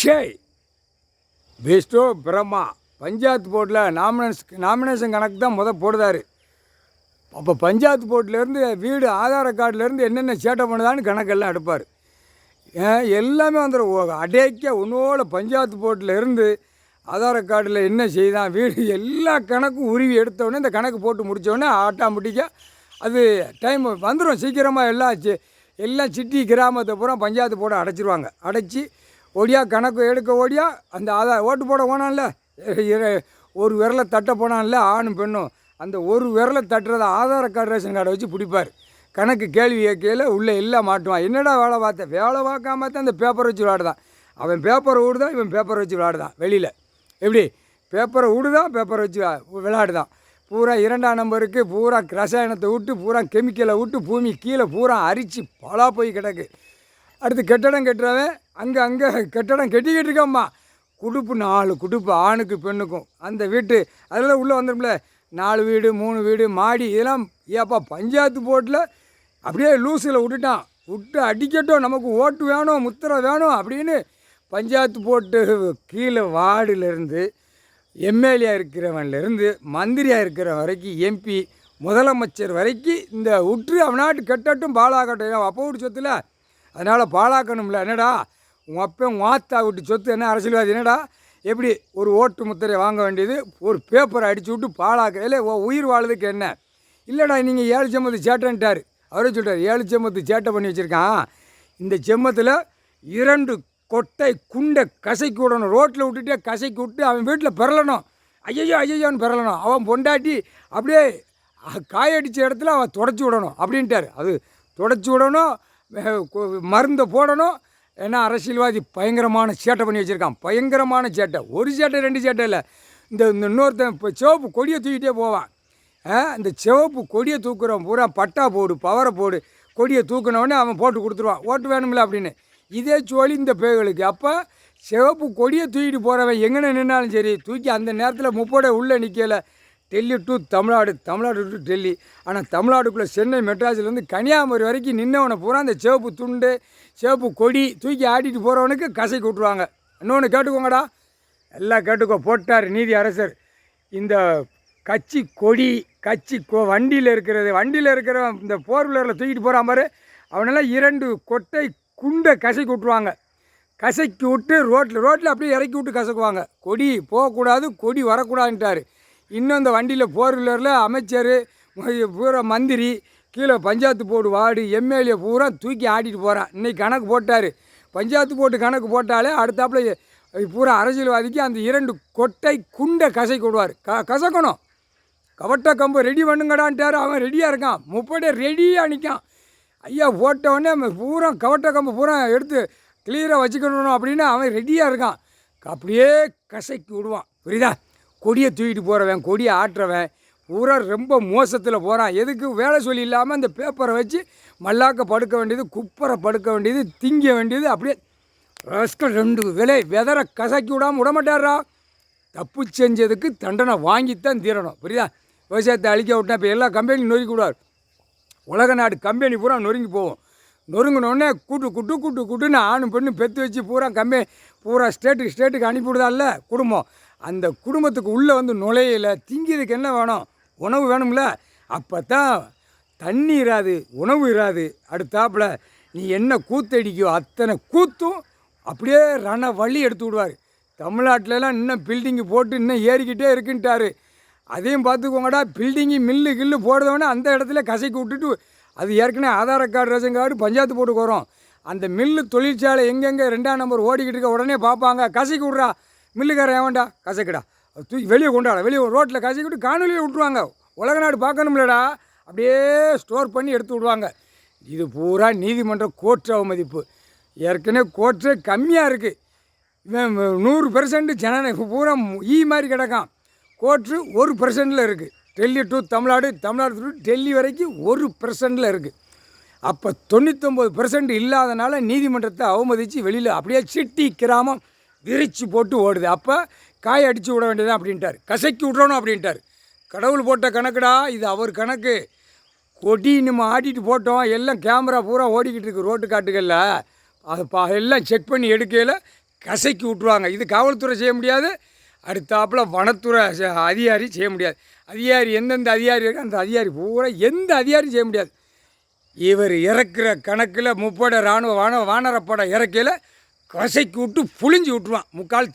ஷே பெஸ்ட்டோ பிரம்மா பஞ்சாயத்து போர்ட்டில் நாமினேஷன் கணக்கு தான் போடுதாரு. அப்போ பஞ்சாயத்து போர்ட்லேருந்து வீடு ஆதார கார்டுலேருந்து என்னென்ன சேட்டை பண்ணுதான்னு கணக்கெல்லாம் எடுப்பார். எல்லாமே வந்துடும் அடைக்க உன்னோட பஞ்சாயத்து போர்ட்டிலேருந்து ஆதார கார்டில் என்ன செய்தான் வீடு எல்லா கணக்கும் உருவி எடுத்தோடனே இந்த கணக்கு போட்டு முடித்தோடனே ஆட்டோமேட்டிக்காக அது டைம் வந்துடும் சீக்கிரமாக. எல்லாம் சிட்டி கிராமத்தை பூரா பஞ்சாயத்து போட அடைச்சிருவாங்க. அடைச்சி ஓடியா கணக்கு எடுக்க ஓடியா அந்த ஓட்டு போட போனான்ல ஒரு விரலை தட்ட போனான்ல ஆணும் பெண்ணும் அந்த ஒரு விரலை தட்டுறதை ஆதார கார்டு ரேஷன் கார்டை வச்சு பிடிப்பார். கணக்கு கேள்வி கேட்கையில் உள்ளே எல்லாம் மாட்டுவான். என்னடா வேலை பார்த்தேன் வேலை பார்க்காம தான் அந்த பேப்பரை வச்சு விளாடுதான். அவன் பேப்பரை விடுதான் இவன் பேப்பரை வச்சு விளாடுதான். வெளியில் எப்படி பேப்பரை விடுதான் பேப்பரை வச்சு விளையாடுதான். பூரா 2ஆம் நம்பருக்கு பூரா ரசாயனத்தை விட்டு பூரா கெமிக்கலை விட்டு பூமி கீழே பூரா அரிச்சு பலா போய் கிடக்கு. அடுத்து கட்டடம் கட்டுறவன் அங்கே கட்டடம் கட்டிக்கிட்டு இருக்காம்மா. குடுப்பு 4 குடுப்பு ஆணுக்கு பெண்ணுக்கும். அந்த வீட்டு அதில் உள்ளே வந்துடும்ல 4 வீடு 3 வீடு மாடி இதெல்லாம் ஏப்பா பஞ்சாயத்து போர்ட்டில் அப்படியே லூஸில் விட்டு அடிக்கட்டும் நமக்கு ஓட்டு வேணும் முத்திரை வேணும் அப்படின்னு பஞ்சாயத்து போட்டு கீழே வார்டிலேருந்து எம்எல்ஏ இருக்கிறவன்லேருந்து மந்திரியாக இருக்கிற வரைக்கும் எம்பி முதலமைச்சர் வரைக்கும் இந்த விட்டு அவனாட்டு கட்டட்டும் பாலாக்கட்டும் அப்போ விட்டு சொத்துல அதனால் பாலாக்கணும்ல. என்னடா உன் அப்போ உன் ஆத்தா விட்டு சொத்து என்ன அரசியல்வாதி என்னடா எப்படி ஒரு ஓட்டு முத்திரை வாங்க வேண்டியது ஒரு பேப்பரை அடித்து விட்டு பாலாக்க இல்லை உயிர் வாழதுக்கு என்ன இல்லைடா நீங்கள் 7 செம்மத்து சேட்டைன்ட்டார். அவரே சொல்கிறார் 7 செம்மத்து சேட்டை பண்ணி வச்சுருக்கான். இந்த செம்மத்தில் 2 கொட்டை குண்டை கசைக்கு விடணும். ரோட்டில் விட்டுட்டே கசைக்கு விட்டு அவன் வீட்டில் பிறலணும். ஐயோன்னு பிறலணும். அவன் பொண்டாட்டி அப்படியே காயடித்த இடத்துல அவன் தொடச்சி விடணும் அப்படின்ட்டார். அது தொடச்சி விடணும் மருந்தை போடணும். ஏன்னா அரசியல்வாதி பயங்கரமான சேட்டை பண்ணி வச்சுருக்கான். பயங்கரமான சேட்டை. ஒரு சேட்டை 2 சேட்டை இல்லை. இந்த இன்னொருத்தன் இப்போ சிவப்பு கொடியை தூக்கிட்டே போவான். இந்த சிவப்பு கொடியை தூக்குறவன் பூரா பட்டா போடு பவரை போடு கொடியை தூக்கினவொடனே அவன் போட்டு கொடுத்துருவான் ஓட்டு வேணுமில்ல அப்படின்னு. இதே சோழி இந்த பேய்களுக்கு. அப்போ சிவப்பு கொடியை தூக்கிட்டு போகிறவன் எங்கே நின்னாலும் சரி தூக்கி அந்த நேரத்தில் முப்போட உள்ளே நிற்கலை. Delhi to Tamil Nadu to Delhi. ஆனால் தமிழ்நாடுக்குள்ளே சென்னை மெட்ராஸ்லேருந்து கன்னியாகுமரி வரைக்கும் நின்னவனை பூரா அந்த சிவப்பு துண்டு சிவப்பு கொடி தூக்கி ஆடிட்டு போகிறவனுக்கு கசைக்கு விட்ருவாங்க. இன்னொன்று கேட்டுக்கோங்கடா எல்லாம் கேட்டுக்கோ. போட்டார் நீதி அரசர் இந்த கட்சி கொடி வண்டியில் இருக்கிற இந்த 4 வீலரில் தூக்கிட்டு போகிறான் பாரு அவனெல்லாம் 2 கொட்டை குண்டை கசைக்கு விட்ருவாங்க. கசைக்கு விட்டு ரோட்டில் அப்படியே இறக்கி விட்டு கசக்குவாங்க. கொடி போகக்கூடாது கொடி வரக்கூடாதுன்ட்டார். இன்னும் இந்த வண்டியில் 4 வீலரில் அமைச்சர் பூரா மந்திரி கீழே பஞ்சாயத்து போர்டு வார்டு எம்எல்ஏ பூரா தூக்கி ஆடிட்டு போகிறான். இன்றைக்கி கணக்கு போட்டார். பஞ்சாயத்து போர்டு கணக்கு போட்டாலே அடுத்தாப்புல பூரா அரசியல்வாதிக்கு அந்த 2 கொட்டை குண்டை கசைக்கு விடுவார். கசக்கணும். கவட்ட கம்பு ரெடி பண்ணுங்கடான்ட்டார். அவன் ரெடியாக இருக்கான். முப்படை ரெடியாக நிற்கான். ஐயா போட்டவொடனே பூரா கவட்ட கம்பு பூரா எடுத்து கிளியராக வச்சுக்கணும் அப்படின்னு அவன் ரெடியாக இருக்கான். அப்படியே கசைக்கு விடுவான். புரியுதா? கொடியை தூக்கிட்டு போகிறவன் கொடியை ஆட்டுறவன் பூரா ரொம்ப மோசத்தில் போகிறான். எதுக்கு வேலை சொல்லி இல்லாமல் அந்த பேப்பரை வச்சு மல்லாக்க படுக்க வேண்டியது குப்பரை படுக்க வேண்டியது திங்க வேண்டியது அப்படியே 2 வெதரை கசக்கி விடாமல் விடமாட்டாரா. தப்பு செஞ்சதுக்கு தண்டனை வாங்கித்தான் தீரணும். புரியுதா? விவசாயத்தை அழிக்க விட்டா இப்போ எல்லா கம்பெனியும் நொறுக்கி விடுவார். உலக நாடு கம்பெனி பூரா நொறுங்கி போவோம். நொறுங்கினோடனே கூட்டுன்னு ஆணும் பெண்ணும் பெற்று வச்சு பூரா ஸ்டேட்டுக்கு அனுப்பிவிடுதால்ல குடும்பம். அந்த குடும்பத்துக்கு உள்ளே வந்து நுழையில திங்கிறதுக்கு என்ன வேணும் உணவு வேணும்ல. அப்போ தான் தண்ணி இராது உணவு இராது. அடுத்தாப்புல நீ என்ன கூத்தடிக்கோ அத்தனை கூத்தும் அப்படியே வழி எடுத்து விடுவார். தமிழ்நாட்டிலலாம் இன்னும் பில்டிங்கு போட்டு இன்னும் ஏறிக்கிட்டே இருக்குன்ட்டார். அதையும் பார்த்துக்கோங்கடா. பில்டிங்கு மில்லு போடுறவொடனே அந்த இடத்துல கசைக்கு விட்டுட்டு அது ஏற்கனவே ஆதார கார்டு ரேஷன் கார்டு பஞ்சாயத்து போட்டு வரும். அந்த மில்லு தொழிற்சாலை எங்கெங்கே 2ஆம் நம்பர் ஓடிக்கிட்டு இருக்க உடனே பார்ப்பாங்க. கசைக்கு விட்றா மில்லுக்காரன் ஏவன்டா கசைக்கடா தூக்கி வெளியே கொண்டாடா வெளியே ரோட்டில் கசைக்கு விட்டு காணொலியை விட்ருவாங்க. உலக நாடு பார்க்கணும்லடா அப்படியே ஸ்டோர் பண்ணி எடுத்து விடுவாங்க. இது பூரா நீதிமன்ற கோர்ட் அவமதிப்பு. ஏற்கனவே கோர்ட்டே கம்மியாக இருக்குது. 100% ஜன பூரா மாதிரி கிடக்கான். கோர்ட்டு 1% இருக்குது. டெல்லி டு தமிழ்நாடு டு டெல்லி வரைக்கும் 1% இருக்குது. அப்போ 99% இல்லாதனால நீதிமன்றத்தை அவமதித்து வெளியில் அப்படியே சிட்டி கிராமம் விரிச்சு போட்டு ஓடுது. அப்போ காய் அடித்து விட வேண்டியதான் அப்படின்ட்டார். கசக்கி விட்றணும் அப்படின்ட்டார். கடவுள் போட்ட கணக்குடா இது. அவர் கணக்கு. கொடி நம்ம ஆடிட்டு போட்டோம். எல்லாம் கேமரா பூரா ஓடிக்கிட்டு இருக்குது ரோட்டு காட்டுகளில். அது எல்லாம் செக் பண்ணி எடுக்கையில் கசக்கி விட்ருவாங்க. இது காவல்துறை செய்ய முடியாது, அடுத்தாப்பில் வனத்துறை அதிகாரி செய்ய முடியாது. அதிகாரி எந்தெந்த அதிகாரி இருக்கோ அந்த அதிகாரி பூரா எந்த அதிகாரியும் செய்ய முடியாது. இவர் இறக்குற கணக்கில் முப்படை இராணுவ வானரப்படை இறக்கையில் கசக்கி விட்டு புழிஞ்சு விட்ருவான். முக்கால்